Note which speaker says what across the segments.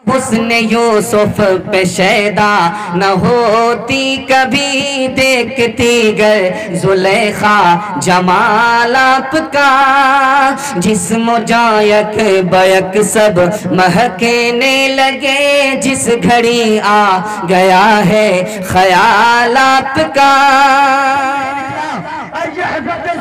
Speaker 1: حسن یوسف پہ شیدا نہ ہوتی کبھی دیکھتی گر زلیخا جمال آپ کا جسم و جاں یک بیک سب مہکنے لگے جس گھڑی آ گیا ہے خیال آپ کا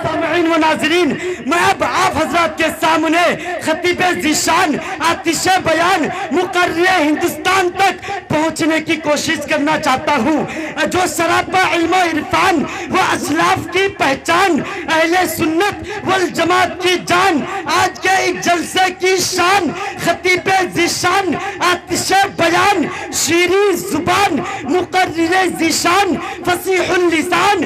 Speaker 2: سامعین و ناظرین میں اب آپ حضرات کے سامنے خطیب ذیشان آتش بیان مقرر ہندوستان تک پہنچنے کی کوشش کرنا چاہتا ہوں جو سراپا علم و عرفان و اسلاف کی پہچان اہل سنت والجماعت کی جان آج کے ایک جلسے کی شان خطیب ذیشان آتش بیان شیریں زبان مقرر ذیشان فصیح اللسان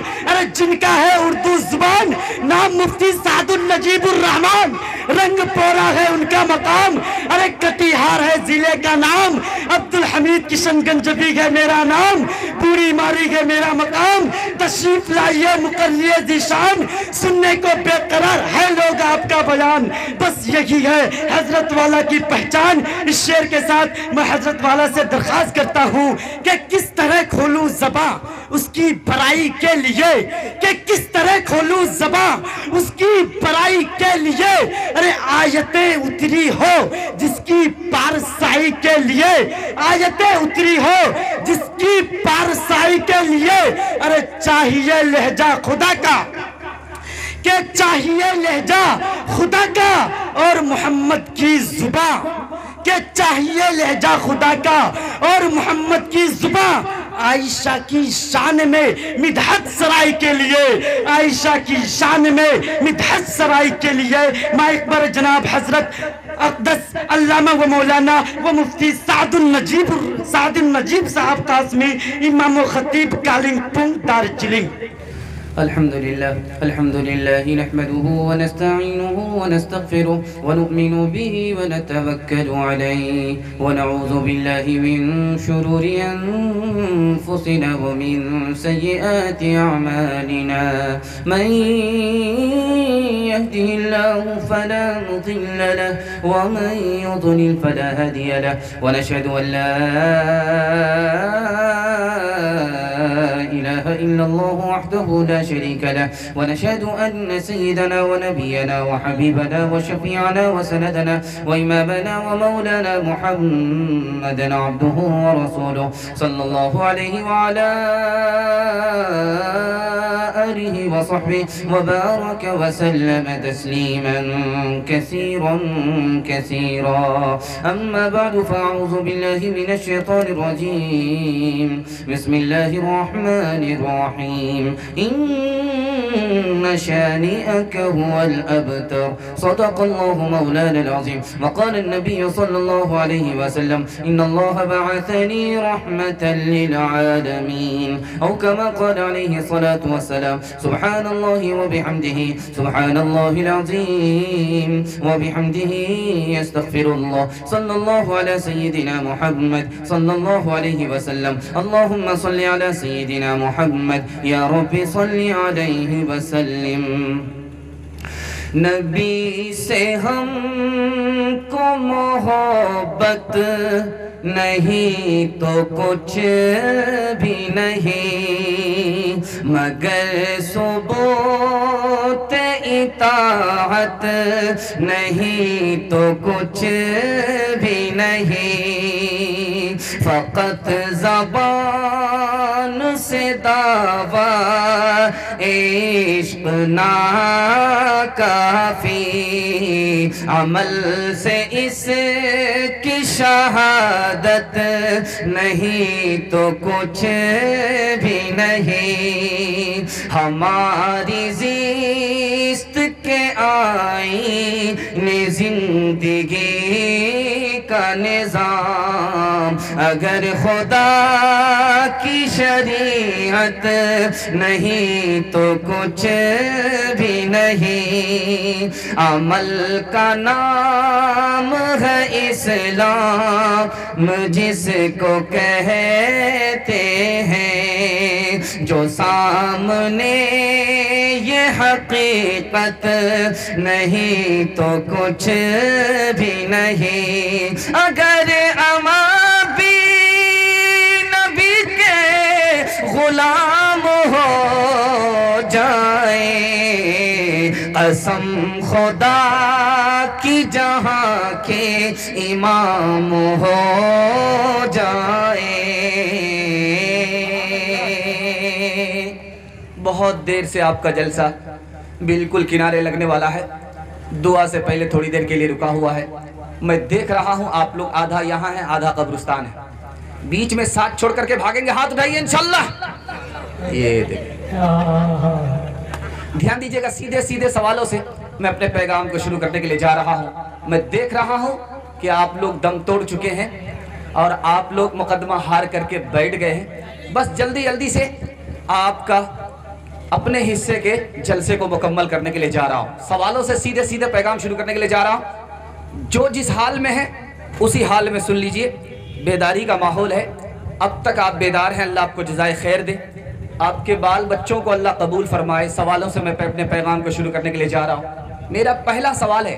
Speaker 2: جن کا ہے اردو زبان نام مفتی سعد النجیب الرحمن رنگ پورا ہے ان کا مقام ارے کٹیہار ہے ضلع کا نام عبدالحمید کشن گنجبی ہے میرا نام بوڑی ماری ہے میرا مقام تشریف لائیے مقرر ذیشان سننے کو بے قرار ہے لوگ آپ کا بیان بس یہی ہے حضرت والا کی پہچان اس شعر کے ساتھ میں حضرت والا سے درخواست کرتا ہوں کہ کس طرح کھولوں زباں اس کی برائی کے لیے کہ کس طرح کھولوں زباں اس کی برائی کے لیے ارے آیتیں اتری ہو جس کی پارسائی کے لیے آیتیں اتری ہو جس کی پارسائی کے لیے ارے چاہیے لہجہ خدا کا کہ چاہیے لہجہ خدا کا اور محمد کی زبان کہ چاہیے لہجہ خدا کا اور محمد کی زبان عائشہ کی شان میں مدحت سرائی کے لیے عائشہ کی شان میں مدحت سرائی کے لیے مائک پر جناب حضرت اقدس علامہ و مولانا و مفتی سعد النجیب صاحب قاسمی امام و خطیب کالنگپونگ دارجلنگ
Speaker 1: الحمد لله نحمده ونستعينه ونستغفره ونؤمن به ونتوكل عليه ونعوذ بالله من شرور أنفسنا ومن سيئات أعمالنا من يهده الله فلا مضل له ومن يضلل فلا هادي له ونشهد أن لا إله إلا الله وحده لا شريك له ونشهد أن سيدنا ونبينا وحبيبنا وشفيعنا وسندنا وإمامنا ومولانا محمدا عبده ورسوله صلى الله عليه وعلى آله وصحبه وبارك وسلم تسليما كثيرا كثيرا أما بعد فأعوذ بالله من الشيطان الرجيم بسم الله الرحمن الرحيم إن شانئك هو الأبتر صدق الله مولانا العظيم وقال النبي صلى الله عليه وسلم إن الله بعثني رحمة للعالمين أو كما قال عليه الصلاة والسلام سبحان الله وبحمده سبحان الله العظيم وبحمده يستغفر الله صلى الله على سيدنا محمد صلى الله عليه وسلم اللهم صل على سيدنا محمد يا رب صل عليه وسلم نبی سے ہم کو محبت نہیں تو کچھ بھی نہیں مگر ثبوت اطاعت نہیں تو کچھ بھی نہیں فقط زبان سے دعویٰ عشق نہ کافی عمل سے اس کی شہادت نہیں تو کچھ بھی نہیں ہماری زیست کے آئین زندگی کا نظام اگر خدا کی شریعت نہیں تو کچھ بھی نہیں عمل کا نام ہے اسلام جس کو کہتے ہیں جو سامنے یہ حقیقت نہیں تو کچھ بھی نہیں اگر قسم خدا کی جہاں کے امام ہو جائے. بہت دیر سے آپ کا جلسہ بالکل کنارے لگنے والا ہے. دعا سے پہلے تھوڑی دیر کے لیے رکا ہوا ہے. میں دیکھ رہا ہوں آپ لوگ آدھا یہاں ہیں آدھا قبرستان ہے. بیچ میں ساتھ چھوڑ کر کے بھاگیں گے؟ ہاتھ اٹھائیے انشاءاللہ. یہ دیکھیں, دھیان دیجئے گا. سیدھے سیدھے سوالوں سے میں اپنے پیغام کو شروع کرنے کے لیے جا رہا ہوں. میں دیکھ رہا ہوں کہ آپ لوگ دم توڑ چکے ہیں اور آپ لوگ مقدمہ ہار کر کے بیٹھ گئے ہیں. بس جلدی جلدی سے آپ کا اپنے حصے کے جلسے کو مکمل کرنے کے لیے جا رہا ہوں. سوالوں سے سیدھے سیدھے پیغام شروع کرنے کے لیے جا رہا ہوں. جو جس حال میں ہے اسی حال میں سن لیجئے. بیداری کا ماحول ہے. اب تک آپ بیدار ہیں, اللہ آپ کو جزائے خیر دے. آپ کے بال بچوں کو اللہ قبول فرمائے. سوالوں سے میں اپنے پیغام کو شروع کرنے کے لیے جا رہا ہوں. میرا پہلا سوال ہے,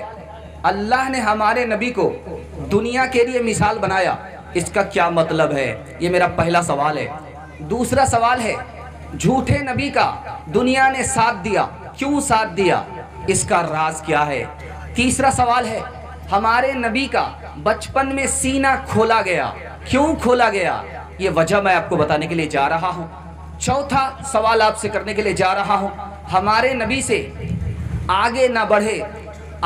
Speaker 1: اللہ نے ہمارے نبی کو دنیا کے لیے مثال بنایا, اس کا کیا مطلب ہے؟ یہ میرا پہلا سوال ہے. دوسرا سوال ہے, جھوٹے نبی کا دنیا نے ساتھ دیا, کیوں ساتھ دیا؟ اس کا راز کیا ہے؟ تیسرا سوال ہے, ہمارے نبی کا بچپن میں سینہ کھولا گیا, کیوں کھولا گیا؟ یہ وجہ میں آپ کو بتانے کے لیے جا رہا ہوں. چوتھا سوال آپ سے کرنے کے لیے جا رہا ہوں, ہمارے نبی سے آگے نہ بڑھے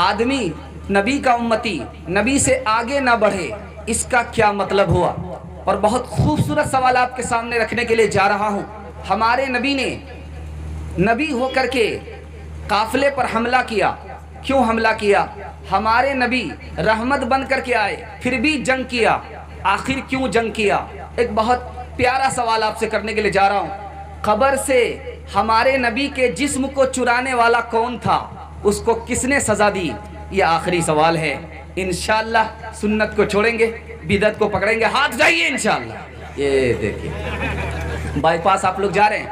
Speaker 1: آدمی, نبی کا امتی نبی سے آگے نہ بڑھے, اس کا کیا مطلب ہوا؟ اور بہت خوبصورت سوال آپ کے سامنے رکھنے کے لیے جا رہا ہوں, ہمارے نبی نے نبی ہو کر کے قافلے پر حملہ کیا, کیوں حملہ کیا؟ ہمارے نبی رحمت بن کر کے آئے پھر بھی جنگ کیا, آخر کیوں جنگ کیا؟ ایک بہت پیارا سوال آپ سے کرنے کے لیے جا رہا ہوں, قبر سے ہمارے نبی کے جسم کو چرانے والا کون تھا, اس کو کس نے سزا دی؟ یہ آخری سوال ہے. انشاءاللہ سنت کو چھوڑیں گے, بدعت کو پکڑیں گے. ہاتھ جائیے انشاءاللہ. یہ دیکھیے بائی پاس آپ لوگ جا رہے ہیں,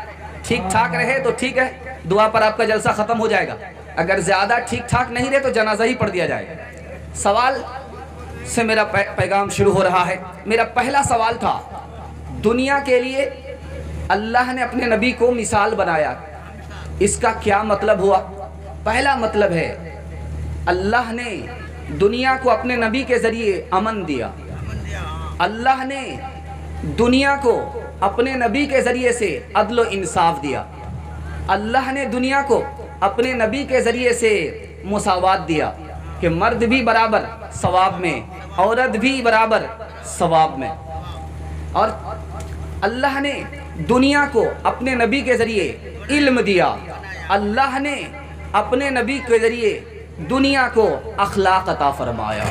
Speaker 1: ٹھیک ٹھاک رہے تو ٹھیک ہے, دعا پر آپ کا جلسہ ختم ہو جائے گا. اگر زیادہ ٹھیک ٹھاک نہیں رہے تو جنازہ ہی پڑھ دیا جائے گا. سوال سے میرا پیغام شروع ہو رہا ہے. میرا پہلا سوال تھا, دنیا کے لیے اللہ نے اپنے نبی کو مثال بنایا, اس کا کیا مطلب ہوا؟ پہلا مطلب ہے, اللہ نے دنیا کو اپنے نبی کے ذریعے امن دیا. اللہ نے دنیا کو اپنے نبی کے ذریعے سے عدل و انصاف دیا. اللہ نے دنیا کو اپنے نبی کے ذریعے سے مساوات دیا کہ مرد بھی برابر ثواب میں, عورت بھی برابر ثواب میں. اور اللہ نے دنیا کو اپنے نبی کے ذریعے علم دیا. اللہ نے اپنے نبی کے ذریعے دنیا کو اخلاق عطا فرمایا.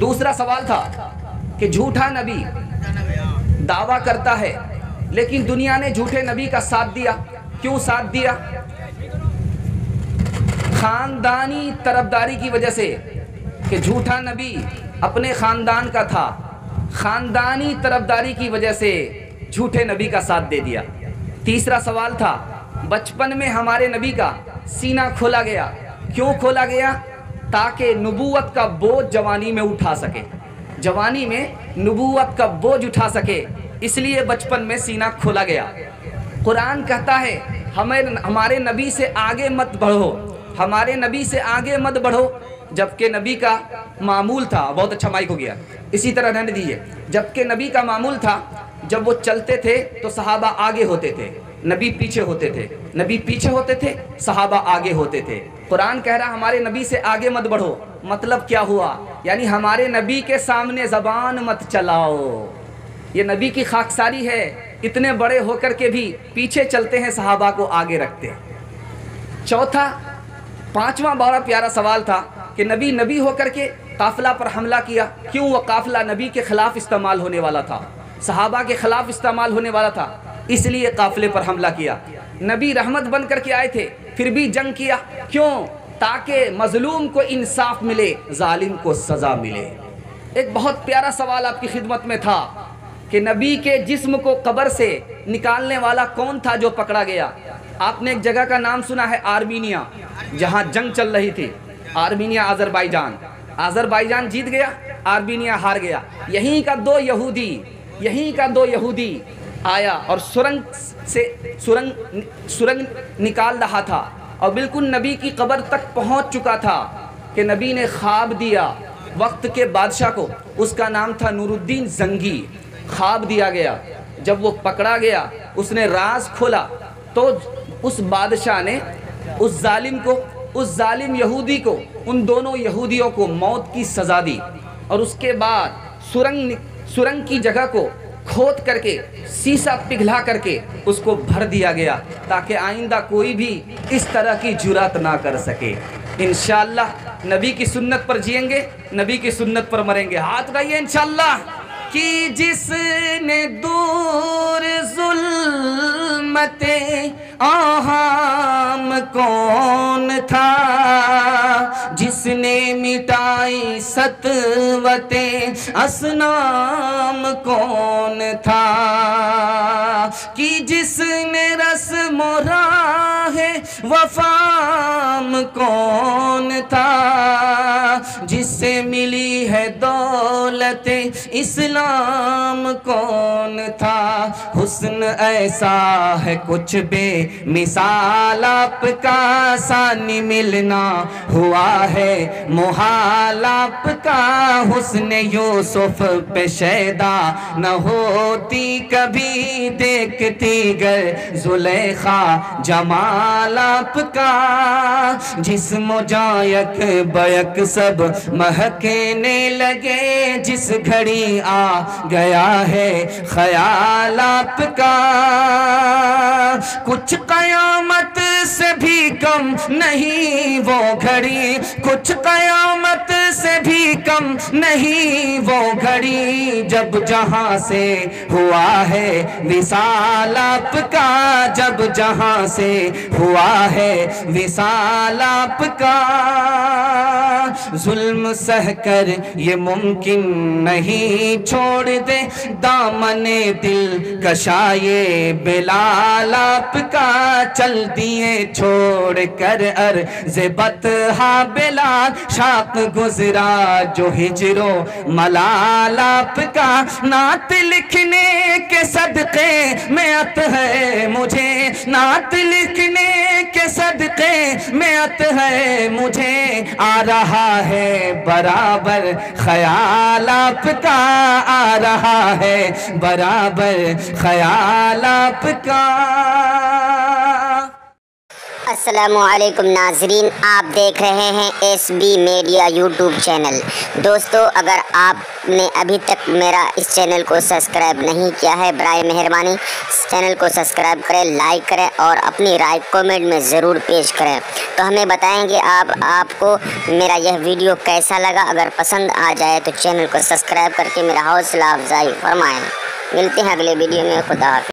Speaker 1: دوسرا سوال تھا کہ جھوٹا نبی دعویٰ کرتا ہے لیکن دنیا نے جھوٹے نبی کا ساتھ دیا, کیوں ساتھ دیا؟ خاندانی طرفداری کی وجہ سے, کہ جھوٹا نبی اپنے خاندان کا تھا, خاندانی طرفداری کی وجہ سے جھوٹے نبی کا ساتھ دے دیا. تیسرا سوال تھا, بچپن میں ہمارے نبی کا سینہ کھولا گیا, کیوں کھولا گیا؟ تاکہ نبوت کا بوجھ جوانی میں اٹھا سکے, جوانی میں نبوت کا بوجھ اٹھا سکے, اس لیے بچپن میں سینہ کھولا گیا. قرآن کہتا ہے ہمارے نبی سے آگے مت بڑھو, ہمارے نبی سے آگے مت بڑھو, جبکہ نبی کا معمول تھا. بہت اچھا مائک ہو گیا, اسی طرح رہنے دیجیے. جبکہ نبی کا معمول تھا جب وہ چلتے تھے تو صحابہ آگے ہوتے تھے, نبی پیچھے ہوتے تھے, نبی پیچھے ہوتے تھے, صحابہ آگے ہوتے تھے. قرآن کہہ رہا ہمارے نبی سے آگے مت بڑھو, مطلب کیا ہوا؟ یعنی ہمارے نبی کے سامنے زبان مت چلاؤ. یہ نبی کی خاکساری ہے, اتنے بڑے ہو کر کے بھی پیچھے چلتے ہیں, صحابہ کو آگے رکھتے ہیں. پانچواں بڑا پیارا سوال تھا کہ نبی ہو کر کے قافلہ پر حملہ کیا, کیوں؟ وہ قافلہ نبی کے خلاف استعمال ہونے والا تھا, صحابہ کے خلاف استعمال ہونے والا تھا, اس لیے قافلے پر حملہ کیا. نبی رحمت بن کر کے آئے تھے پھر بھی جنگ کیا, کیوں؟ تاکہ مظلوم کو انصاف ملے, ظالم کو سزا ملے. ایک بہت پیارا سوال آپ کی خدمت میں تھا کہ نبی کے جسم کو قبر سے نکالنے والا کون تھا جو پکڑا گیا؟ آپ نے ایک جگہ کا نام سنا ہے, آرمینیا, جہاں جنگ چل رہی تھی. آرمینیا آذربائیجان جیت گیا, آرمینیا ہار گیا. یہیں کا دو یہودی آیا اور سرنگ نکال رہا تھا,
Speaker 3: اور بالکل نبی کی قبر تک پہنچ چکا تھا کہ نبی نے خواب دیا وقت کے بادشاہ کو، اس کا نام تھا نور الدین زنگی۔ خواب دیا گیا، جب وہ پکڑا گیا اس نے راز کھولا تو اس بادشاہ نے اس ظالم کو، اس ظالم یہودی کو، ان دونوں یہودیوں کو موت کی سزا دی، اور اس کے بعد سرنگ کی جگہ کو کھود کر کے سیسا پگھلا کر کے اس کو بھر دیا گیا تاکہ آئندہ کوئی بھی اس طرح کی جرات نہ کر سکے۔ انشاءاللہ نبی کی سنت پر جئیں گے، نبی کی سنت پر مریں گے۔ ہاتھ اٹھائیے انشاءاللہ۔ کہ جس نے دور ظلمت آہام کون تھا، جس نے مٹائی سطوت اصنام کون تھا، کہ جس نے رسم و راہ وفام کون تھا، جس سے ملی ہے دولت اسلام کون تھا۔ حسن ایسا ہے کچھ بے مثال آپ کا، ثانی ملنا ہوا ہے محال آپ کا۔ حسن یوسف پہ شیدا نہ ہوتی کبھی، دیکھتی گر زلیخا جمال آپ کا۔ جسم و جاں یک بیک سب مہکنے لگے، جس گھڑی آ گیا ہے خیال آپ کا۔ کچھ قیامت سے بھی کم نہیں وہ گھڑی، کچھ قیامت سے بھی کم نہیں وہ گھڑی، جب جہاں سے ہوا ہے وصال آپ کا، جب جہاں سے ہوا ہے وصال آپ کا۔ ظلم سہ کر یہ ممکن نہیں چھوڑ دے دامن دل کشائے بلال آپ کا۔ چل دیے چھوڑ کر عرض بطحا بلال، شاق گزرا جو ہجر و ملال آپ کا۔ نعت لکھنے کے صدقے میں عت ہے مجھے، نعت لکھنے کے صدقے میں عت ہے مجھے، آ رہا ہے برابر خیال آپ کا، آ رہا ہے برابر خیال آپ کا۔
Speaker 4: السلام علیکم ناظرین، آپ دیکھ رہے ہیں S B media YouTube channel. دوستو، اگر آپ نے ابھی تک میرا اس چینل کو سبسکرائب نہیں کیا ہے، برائے مہربانی اس چینل کو سبسکرائب کریں، لائک کریں اور اپنی رائے کامنٹ میں ضرور پیش کریں۔ تو ہمیں بتائیں گے آپ کو میرا یہ ویڈیو کیسا لگا۔ اگر پسند آ جائے تو چینل کو سبسکرائب کر کے میرا حوصلہ افزائی فرمائیں۔ ملتے ہیں اگلے ویڈیو میں، خدا حافظ۔